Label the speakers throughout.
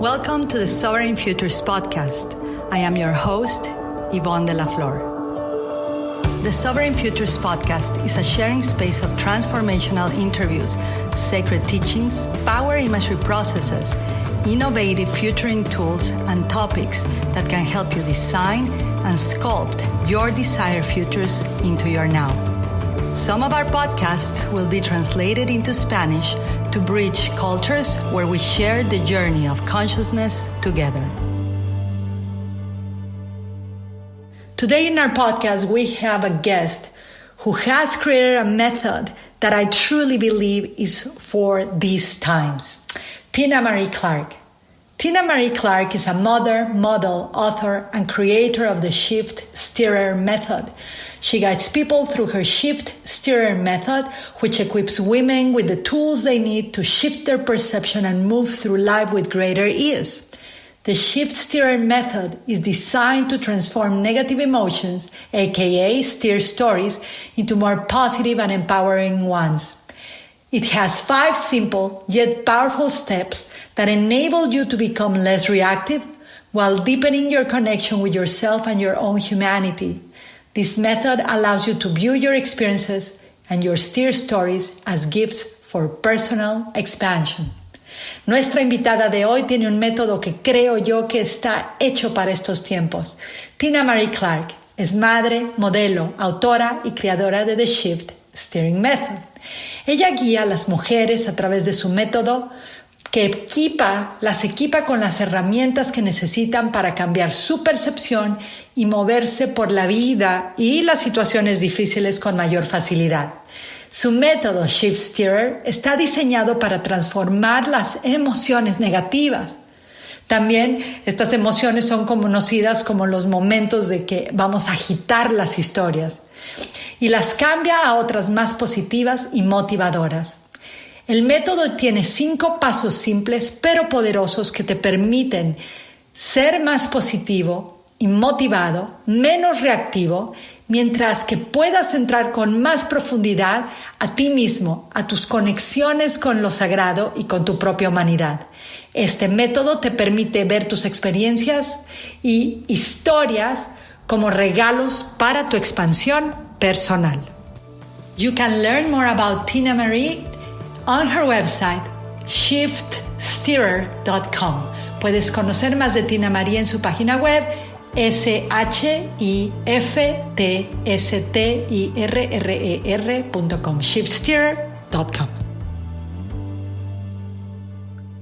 Speaker 1: Welcome to the Sovereign Futures podcast. I am your host, Yvonne de la Flor. The Sovereign Futures podcast is a sharing space of transformational interviews, sacred teachings, power imagery processes, innovative futuring tools, and topics that can help you design and sculpt your desired futures into your now. Some of our podcasts will be translated into Spanish to bridge cultures where we share the journey of consciousness together. Today in our podcast, we have a guest who has created a method that I truly believe is for these times. Tinamarie Clark. Tinamarie Clark is a mother, model, author, and creator of the Shift Steerer method. She guides people through her Shift Steerer method, which equips women with the tools they need to shift their perception and move through life with greater ease. The Shift Steerer method is designed to transform negative emotions, aka steer stories, into more positive and empowering ones. It has 5 simple yet powerful steps that enable you to become less reactive while deepening your connection with yourself and your own humanity. This method allows you to view your experiences and your steer stories as gifts for personal expansion. Nuestra invitada de hoy tiene un método que creo yo que está hecho para estos tiempos. Tinamarie Clark es madre, modelo, autora y creadora de The Shift Steering Method. Ella guía a las mujeres a través de su método que las equipa con las herramientas que necesitan para cambiar su percepción y moverse por la vida y las situaciones difíciles con mayor facilidad. Su método Shift Steerer está diseñado para transformar las emociones negativas. También estas emociones son conocidas como los momentos de que vamos a agitar las historias y las cambia a otras más positivas y motivadoras. El método tiene 5 pasos simples pero poderosos que te permiten ser más positivo y motivado, menos reactivo, mientras que puedas entrar con más profundidad a ti mismo, a tus conexiones con lo sagrado y con tu propia humanidad. Este método te permite ver tus experiencias y historias como regalos para tu expansión personal. You can learn more about Tinamarie on her website, shiftsteerer.com. Puedes conocer más de Tinamarie en su página web, shiftsteerer.com, shiftsteerer.com.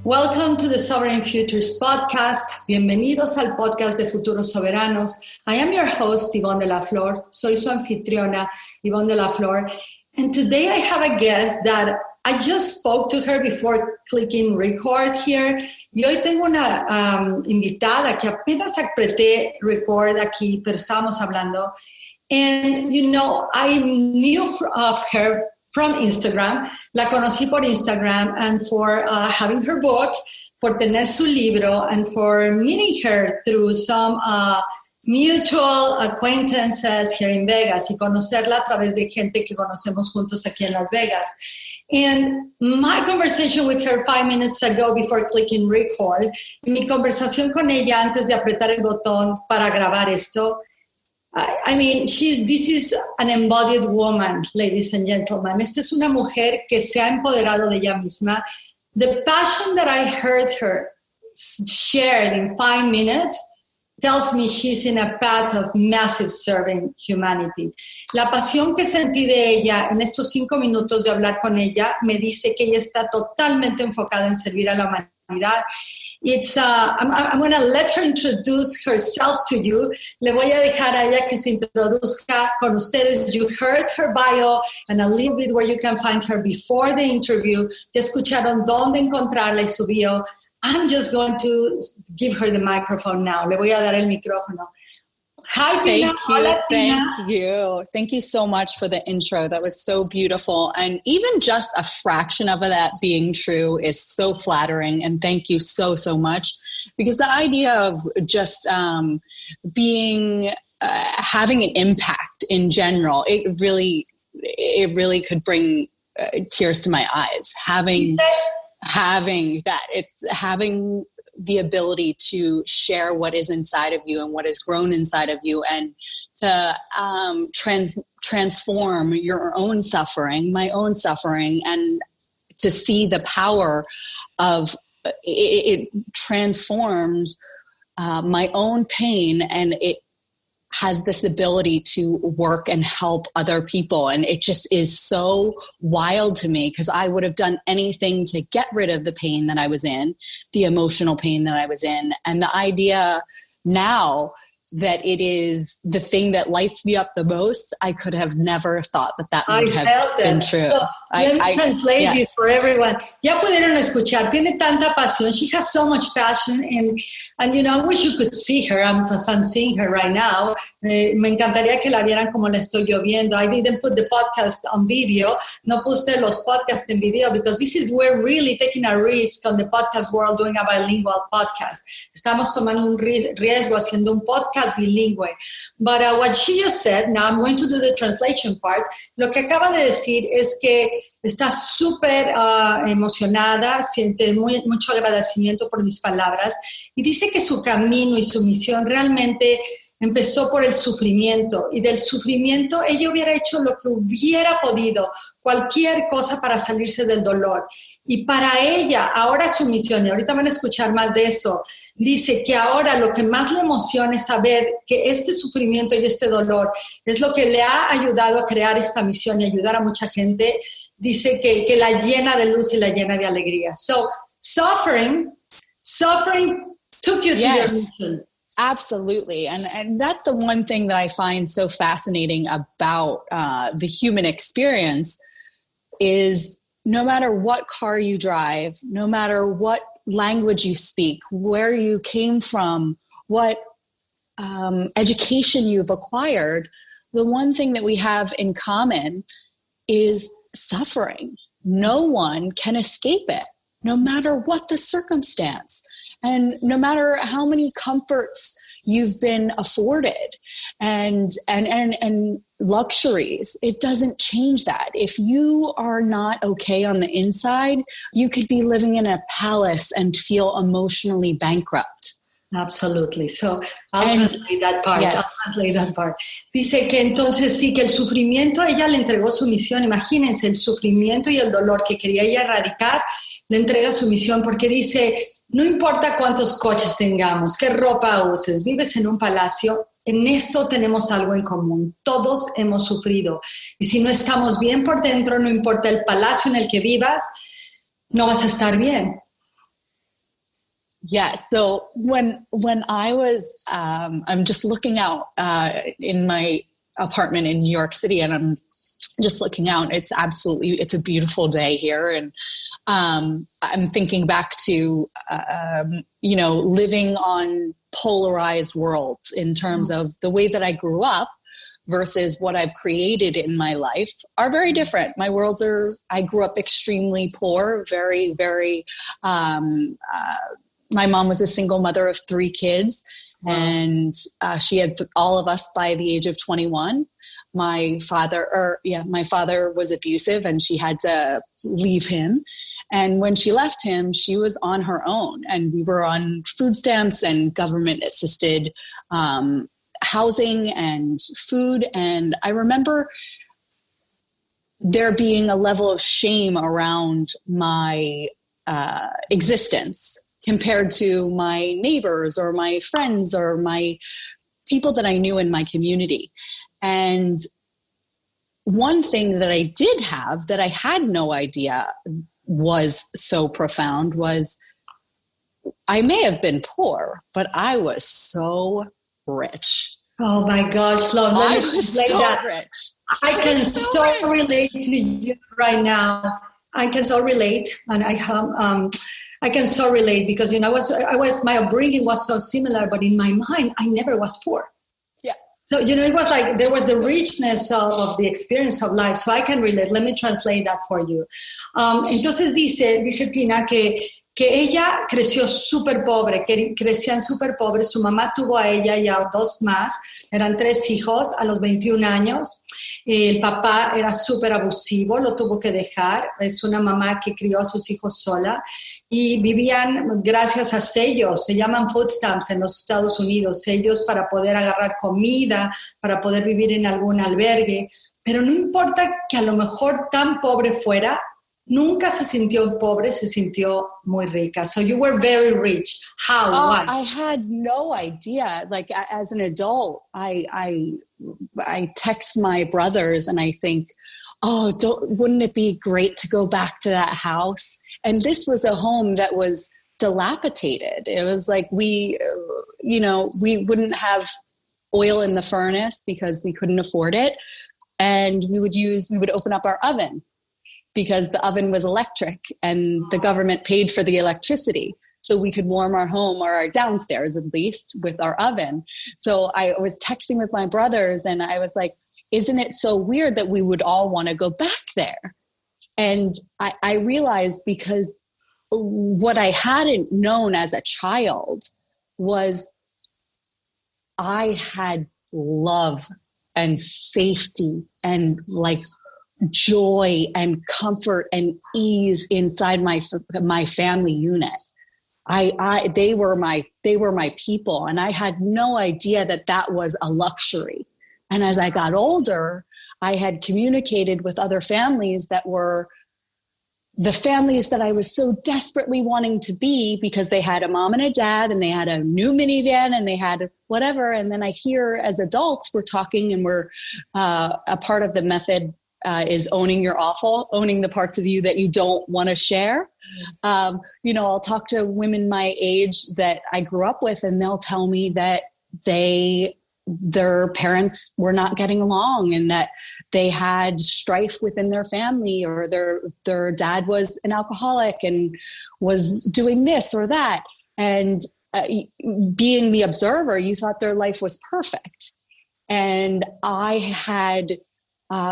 Speaker 1: Welcome to the Sovereign Futures podcast. Bienvenidos al podcast de Futuros Soberanos. I am your host, Yvonne de la Flor. Soy su anfitriona, Yvonne de la Flor. And today I have a guest that I just spoke to her before clicking record here. Y hoy tengo una invitada que apenas apreté record aquí, pero estábamos hablando. And, you know, I knew of her from Instagram. La conocí por Instagram and for having her book, por tener su libro, and for meeting her through some mutual acquaintances here in Vegas y conocerla a través de gente que conocemos juntos aquí en Las Vegas. And my conversation with her 5 minutes ago before clicking record, mi conversación con ella antes de apretar el botón para grabar esto, I mean, this is an embodied woman, ladies and gentlemen. Esta es una mujer que se ha empoderado de ella misma. The passion that I heard her shared in 5 minutes tells me she's in a path of massive serving humanity. La pasión que sentí de ella en estos 5 minutos de hablar con ella me dice que ella está totalmente enfocada en servir a la humanidad. I'm going to let her introduce herself to you. Le voy a dejar a ella que se introduzca con ustedes. You heard her bio and a little bit where you can find her before the interview. Ya escucharon dónde encontrarla y su bio. I'm just going to give her the microphone now. Le voy a dar el micrófono. Hi, Tina. Hola, Tina.
Speaker 2: Thank you so much for the intro. That was so beautiful. And even just a fraction of that being true is so flattering. And thank you so, so much. Because the idea of just having an impact in general, it really could bring tears to my eyes. Having that, it's having the ability to share what is inside of you and what has grown inside of you, and to transform your own suffering, my own suffering, and to see the power of it transformed my own pain, and it has this ability to work and help other people. And it just is so wild to me, because I would have done anything to get rid of the pain that I was in, the emotional pain that I was in. And the idea now that it is the thing that lights me up the most, I could have never thought that would have been true.
Speaker 1: So, let me translate this for everyone. Ya pudieron escuchar, tiene tanta pasión. She has so much passion, and you know, I wish you could see her. I'm seeing her right now. Me encantaría que la vieran como la estoy yo viendo. I didn't put the podcast on video. No puse los podcasts en video, because this is we're really taking a risk on the podcast world doing a bilingual podcast. Estamos tomando un riesgo haciendo un podcast bilingüe. But what she just said, now I'm going to do the translation part. Lo que acaba de decir es que está súper emocionada, siente mucho agradecimiento por mis palabras, y dice que su camino y su misión realmente empezó por el sufrimiento, y del sufrimiento ella hubiera hecho lo que hubiera podido, cualquier cosa para salirse del dolor. Y para ella, ahora su misión, y ahorita van a escuchar más de eso, dice que ahora lo que más le emociona es saber que este sufrimiento y este dolor es lo que le ha ayudado a crear esta misión y ayudar a mucha gente. Dice que la llena de luz y la llena de alegría. So, suffering took you to your mission.
Speaker 2: Absolutely. And that's the one thing that I find so fascinating about the human experience is no matter what car you drive, no matter what language you speak, where you came from, what education you've acquired, the one thing that we have in common is suffering. No one can escape it, no matter what the circumstance. And no matter how many comforts you've been afforded and luxuries, it doesn't change that. If you are not okay on the inside, you could be living in a palace and feel emotionally bankrupt.
Speaker 1: Absolutely. So I'll translate that part. Yes. I'll translate that part. Dice que entonces sí, que el sufrimiento, ella le entregó su misión. Imagínense, el sufrimiento y el dolor que quería ella erradicar, le entrega su misión, porque dice, no importa cuántos coches tengamos, qué ropa uses, vives en un palacio, en esto tenemos algo en común. Todos hemos sufrido. Y si no estamos bien por dentro, no importa el palacio en el que vivas, no vas a estar bien.
Speaker 2: Yes. So when I was, I'm just looking out in my apartment in New York City, and I'm just looking out. It's a beautiful day here, and I'm thinking back to living on polarized worlds in terms of the way that I grew up versus what I've created in my life are very different. My worlds are. I grew up extremely poor, very, very. My mom was a single mother of 3 kids, and she had all of us by the age of 21. My father was abusive, and she had to leave him. And when she left him, she was on her own, and we were on food stamps and government-assisted housing and food. And I remember there being a level of shame around my existence compared to my neighbors or my friends or my people that I knew in my community. And one thing that I did have that I had no idea was so profound was I may have been poor, but I was so rich.
Speaker 1: Oh my gosh, love.
Speaker 2: I was so rich.
Speaker 1: I can so relate to you right now. I can so relate, and I can so relate because my upbringing was so similar, but in my mind, I never was poor.
Speaker 2: Yeah.
Speaker 1: So it was like there was the richness of the experience of life. So I can relate. Let me translate that for you. Entonces dice Tina que ella creció súper pobre, que crecían súper pobres. Su mamá tuvo a ella y a 2 más, eran 3 hijos a los 21 años. El papá era súper abusivo, lo tuvo que dejar. Es una mamá que crió a sus hijos sola y vivían gracias a sellos, se llaman food stamps en los Estados Unidos, sellos para poder agarrar comida, para poder vivir en algún albergue. Pero no importa que a lo mejor tan pobre fuera, nunca se sintió pobre, se sintió muy rica. So you were very rich. How? Why?
Speaker 2: I had no idea. Like as an adult, I text my brothers and I think, oh, wouldn't it be great to go back to that house? And this was a home that was dilapidated. It was like we wouldn't have oil in the furnace because we couldn't afford it. And we would open up our oven because the oven was electric and the government paid for the electricity. So we could warm our home, or our downstairs at least, with our oven. So I was texting with my brothers and I was like, isn't it so weird that we would all want to go back there? And I realized, because what I hadn't known as a child was I had love and safety and like joy and comfort and ease inside my family unit. They were my people, and I had no idea that was a luxury. And as I got older, I had communicated with other families that were the families that I was so desperately wanting to be, because they had a mom and a dad and they had a new minivan and they had whatever. And then I hear, as adults, we're talking, and we're a part of the method is owning your awful, owning the parts of you that you don't want to share. I'll talk to women my age that I grew up with, and they'll tell me that their parents were not getting along and that they had strife within their family, or their dad was an alcoholic and was doing this or that. And being the observer, you thought their life was perfect. And I had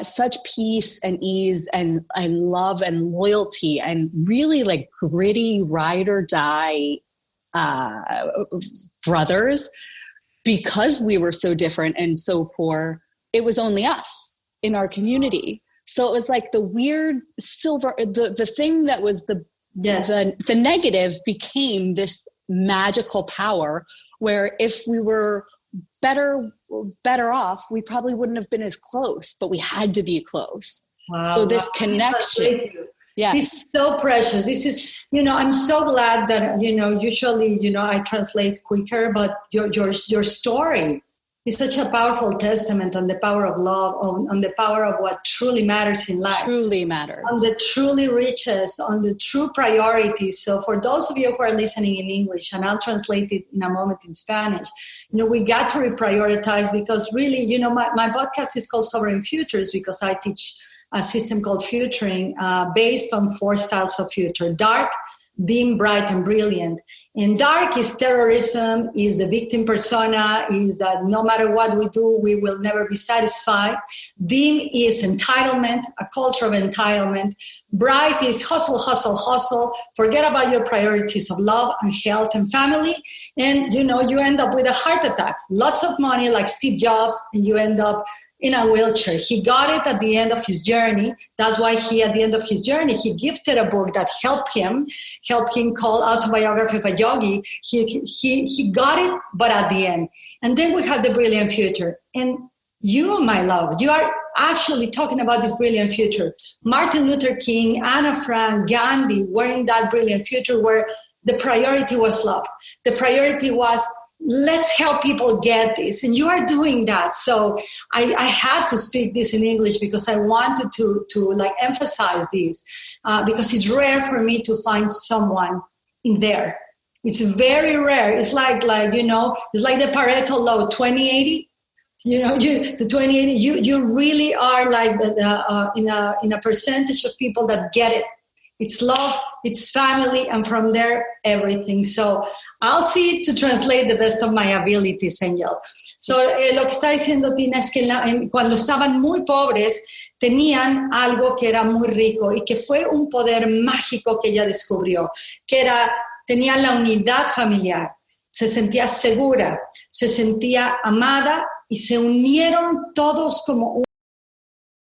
Speaker 2: such peace and ease and love and loyalty and really like gritty ride or die brothers. Because we were so different and so poor, it was only us in our community. So it was like the weird silver, the thing that was the negative became this magical power, where if we were better off, we probably wouldn't have been as close, but we had to be close.
Speaker 1: Wow.
Speaker 2: So this connection. Yeah.
Speaker 1: This is so precious. This is, I'm so glad that, usually, I translate quicker, but your story is such a powerful testament on the power of love, on the power of what truly matters in life.
Speaker 2: Truly matters.
Speaker 1: On the truly riches, on the true priorities. So for those of you who are listening in English, and I'll translate it in a moment in Spanish, we got to reprioritize, because really, my podcast is called Sovereign Futures, because I teach a system called futuring based on 4 styles of future: dark, dim, bright, and brilliant. And dark is terrorism, is the victim persona, is that no matter what we do, we will never be satisfied. Dim is entitlement, a culture of entitlement. Bright is hustle, hustle, hustle. Forget about your priorities of love and health and family. And, you end up with a heart attack. Lots of money like Steve Jobs, and you end up in a wheelchair. He got it at the end of his journey. That's why at the end of his journey, he gifted a book that helped him called Autobiography of a Yogi. He got it, but at the end. And then we have the brilliant future. And you, my love, you are actually talking about this brilliant future. Martin Luther King, Anna Frank, Gandhi were in that brilliant future where the priority was love. The priority was, let's help people get this. And you are doing that. So I had to speak this in English because I wanted to emphasize this because it's rare for me to find someone in there. It's very rare. It's like it's like the Pareto law, 20-80. The 20-80, you really are like in a percentage of people that get it. It's love, it's family, and from there, everything. So I'll see to translate the best of my abilities, Angel. So lo que está diciendo Tina es que cuando estaban muy pobres, tenían algo que era muy rico y que fue un poder mágico que ella descubrió, que tenía la unidad familiar, se sentía segura, se sentía amada y se unieron todos como